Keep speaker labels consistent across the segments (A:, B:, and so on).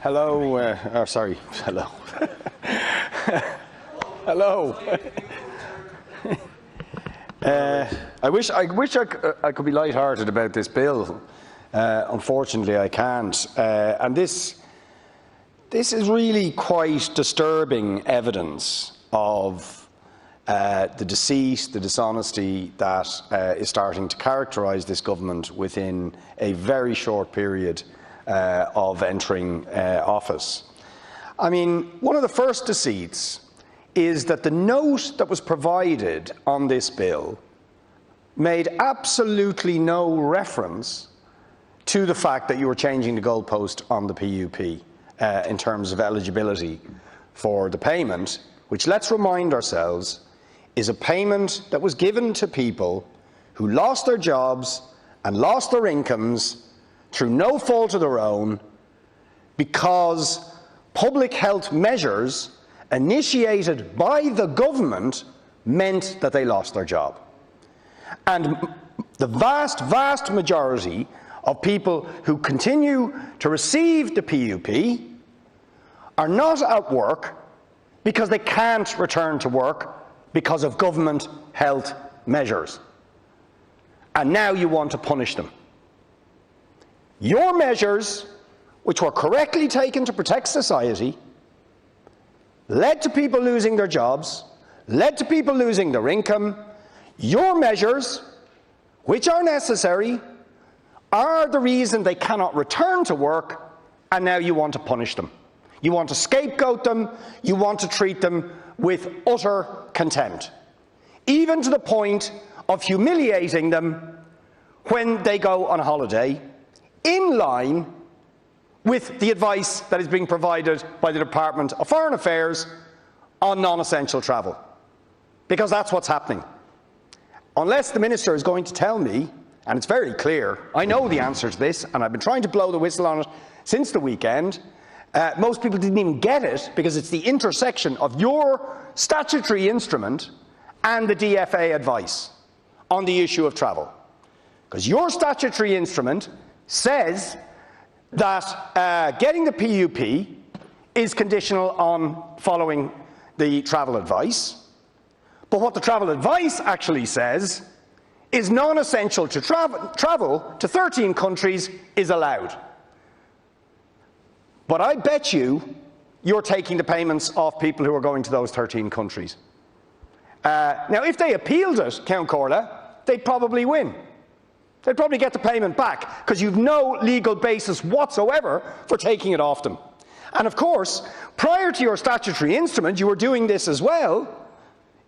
A: Hello. Sorry. Hello. Hello. I wish I could be light-hearted about this bill. Unfortunately, I can't. And this is really quite disturbing evidence of the deceit, the dishonesty that is starting to characterise this government within a very short period of entering office. I mean, one of the first deceits is that the note that was provided on this bill made absolutely no reference to the fact that you were changing the goalpost on the PUP in terms of eligibility for the payment, which, let's remind ourselves, is a payment that was given to people who lost their jobs and lost their incomes through no fault of their own because public health measures initiated by the government meant that they lost their job. And the vast majority of people who continue to receive the PUP are not at work because they can't return to work because of government health measures. And now you want to punish them. Your measures, which were correctly taken to protect society, led to people losing their jobs, led to people losing their income. Your measures, which are necessary, are the reason they cannot return to work, and now you want to punish them. You want to scapegoat them, you want to treat them with utter contempt, even to the point of humiliating them when they go on holiday, in line with the advice that is being provided by the Department of Foreign Affairs on non-essential travel. Because that's what's happening. Unless the Minister is going to tell me, and it's very clear, I know the answer to this, and I've been trying to blow the whistle on it since the weekend. Most people didn't even get it because it's the intersection of your statutory instrument and the DFA advice on the issue of travel. Because your statutory instrument says that getting the PUP is conditional on following the travel advice. But what the travel advice actually says is non-essential to travel to 13 countries is allowed. But I bet you're taking the payments off people who are going to those 13 countries. Now, if they appealed it, Count Corla, they'd probably win. They'd probably get the payment back because you've no legal basis whatsoever for taking it off them. And of course, prior to your statutory instrument, you were doing this as well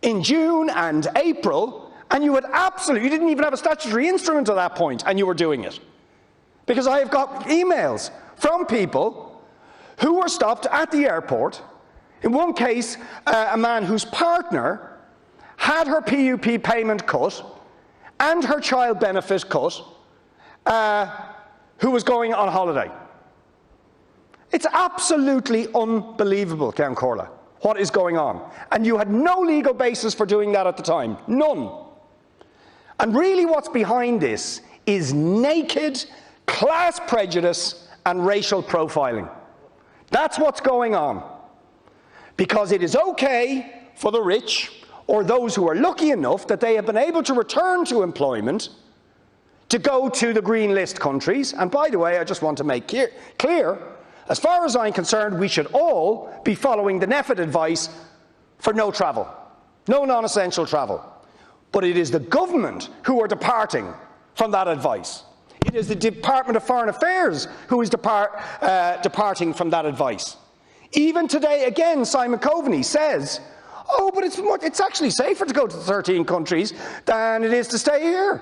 A: in June and April, and you didn't even have a statutory instrument at that point, and you were doing it. Because I have got emails from people who were stopped at the airport. In one case, a man whose partner had her PUP payment cut and her child benefit cut, who was going on holiday. It's absolutely unbelievable, Count Corla, what is going on. And you had no legal basis for doing that at the time. None. And really what's behind this is naked class prejudice and racial profiling. That's what's going on. Because it is okay for the rich, or those who are lucky enough that they have been able to return to employment, to go to the green list countries. And by the way, I just want to make clear, as far as I'm concerned, we should all be following the NEFIT advice for no travel, no non-essential travel. But it is the government who are departing from that advice. It is the Department of Foreign Affairs who is departing from that advice. Even today, again, Simon Coveney says, oh, but it's actually safer to go to 13 countries than it is to stay here.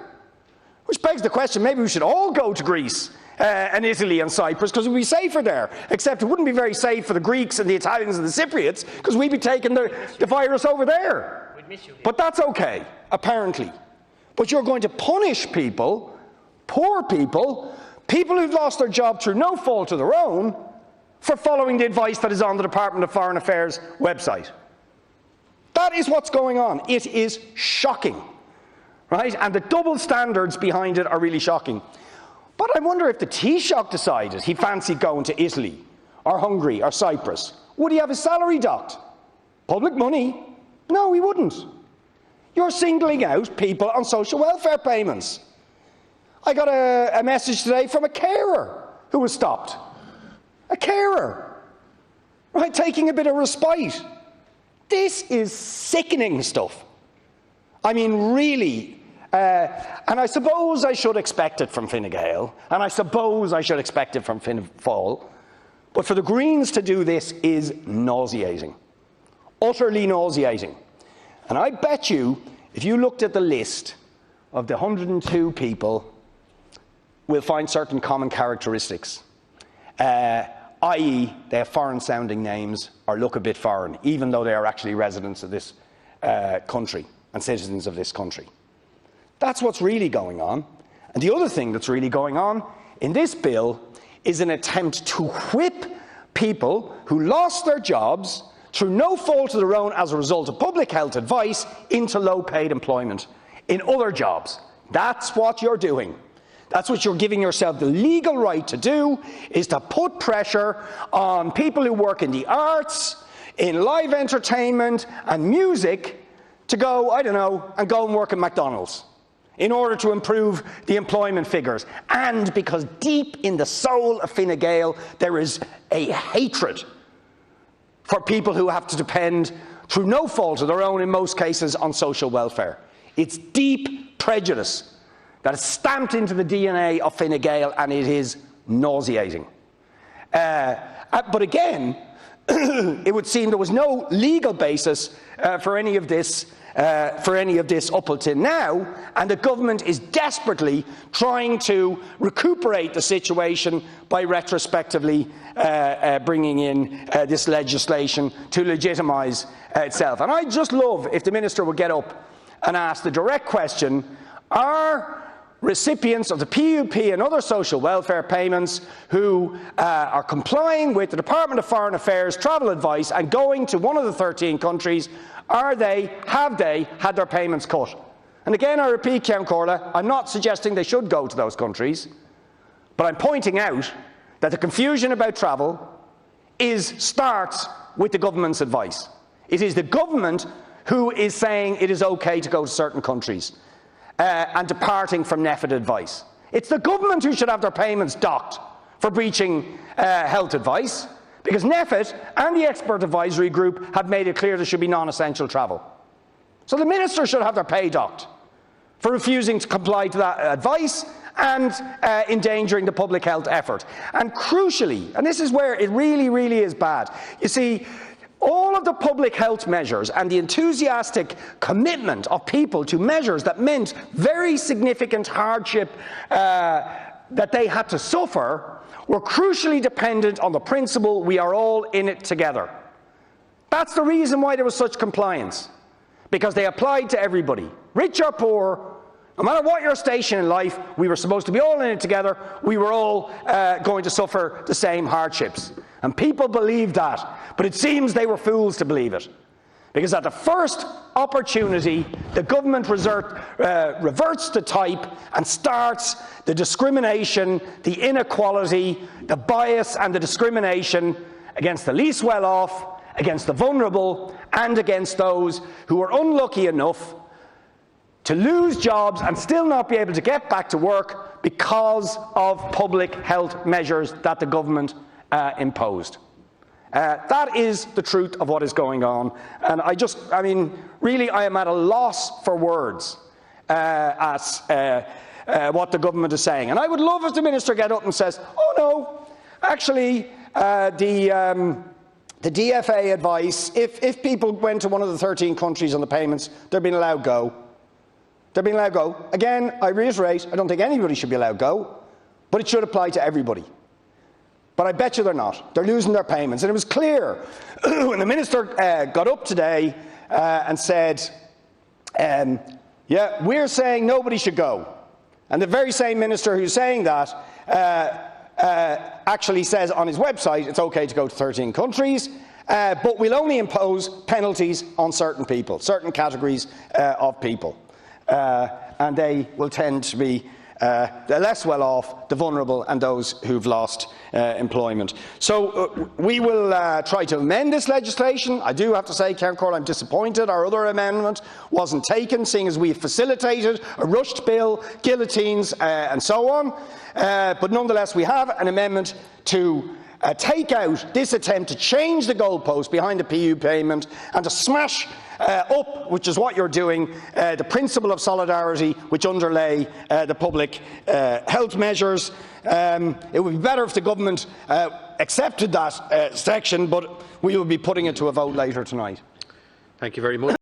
A: Which begs the question, maybe we should all go to Greece and Italy and Cyprus because it would be safer there. Except it wouldn't be very safe for the Greeks and the Italians and the Cypriots because we'd be taking the virus over there. We'd miss you. But that's okay, apparently. But you're going to punish people, poor people, people who've lost their job through no fault of their own, for following the advice that is on the Department of Foreign Affairs website. That is what's going on. It is shocking, right? And the double standards behind it are really shocking. But I wonder if the Taoiseach decided he fancied going to Italy or Hungary or Cyprus, would he have his salary docked? Public money? No, he wouldn't. You're singling out people on social welfare payments. I got a message today from a carer who was stopped. A carer, right, taking a bit of respite. This is sickening stuff. I mean, really. And I suppose I should expect it from Fine Gael, and I suppose I should expect it from Fianna Fáil, but for the Greens to do this is nauseating. Utterly nauseating. And I bet you, if you looked at the list of the 102 people, we'll find certain common characteristics, i.e. they have foreign-sounding names or look a bit foreign, even though they are actually residents of this country and citizens of this country. That's what's really going on. And the other thing that's really going on in this bill is an attempt to whip people who lost their jobs through no fault of their own as a result of public health advice into low-paid employment in other jobs. That's what you're doing. That's what you're giving yourself the legal right to do, is to put pressure on people who work in the arts, in live entertainment and music to go, I don't know, and go and work at McDonald's in order to improve the employment figures. And because deep in the soul of Fine Gael there is a hatred for people who have to depend, through no fault of their own in most cases, on social welfare. It's deep prejudice that is stamped into the DNA of Fine Gael, and it is nauseating. But again, it would seem there was no legal basis for any of this up until now, and the government is desperately trying to recuperate the situation by retrospectively bringing in this legislation to legitimise itself. And I'd just love if the Minister would get up and ask the direct question: are recipients of the PUP and other social welfare payments who are complying with the Department of Foreign Affairs travel advice and going to one of the 13 countries, have they had their payments cut? And again, I repeat, Count Corla, I'm not suggesting they should go to those countries, but I'm pointing out that the confusion about travel starts with the government's advice. It is the government who is saying it is okay to go to certain countries and departing from NPHET advice. It's the government who should have their payments docked for breaching health advice, because NPHET and the expert advisory group have made it clear there should be non-essential travel. So the Minister should have their pay docked for refusing to comply to that advice and endangering the public health effort. And crucially, and this is where it really, really is bad, you see, all of the public health measures and the enthusiastic commitment of people to measures that meant very significant hardship that they had to suffer were crucially dependent on the principle we are all in it together. That's the reason why there was such compliance, because they applied to everybody, rich or poor. No matter what your station in life, we were supposed to be all in it together. We were all going to suffer the same hardships. And people believed that, but it seems they were fools to believe it. Because at the first opportunity, the government reverts to type and starts the discrimination, the inequality, the bias and the discrimination against the least well-off, against the vulnerable, and against those who are unlucky enough to lose jobs and still not be able to get back to work because of public health measures that the government imposed. That is the truth of what is going on, and I mean, really, I am at a loss for words as what the government is saying. And I would love if the Minister get up and says, "Oh no, actually, the DFA advice, if people went to one of the 13 countries on the payments, they're being allowed go. They're being allowed go." Again, I reiterate, I don't think anybody should be allowed go, but it should apply to everybody. But I bet you they're not. They're losing their payments. And it was clear when the Minister got up today and said, yeah, we're saying nobody should go. And the very same Minister who's saying that actually says on his website it's okay to go to 13 countries, but we'll only impose penalties on certain people, certain categories of people. And they will tend to be the less well off, the vulnerable and those who've lost employment. So we will try to amend this legislation. I do have to say, Count Court, I'm disappointed our other amendment wasn't taken, seeing as we facilitated a rushed bill, guillotines and so on. But nonetheless, we have an amendment to take out this attempt to change the goalpost behind the PU payment and to smash up, which is what you're doing, the principle of solidarity which underlay the public health measures. It would be better if the government accepted that section, but we will be putting it to a vote later tonight.
B: Thank you very much.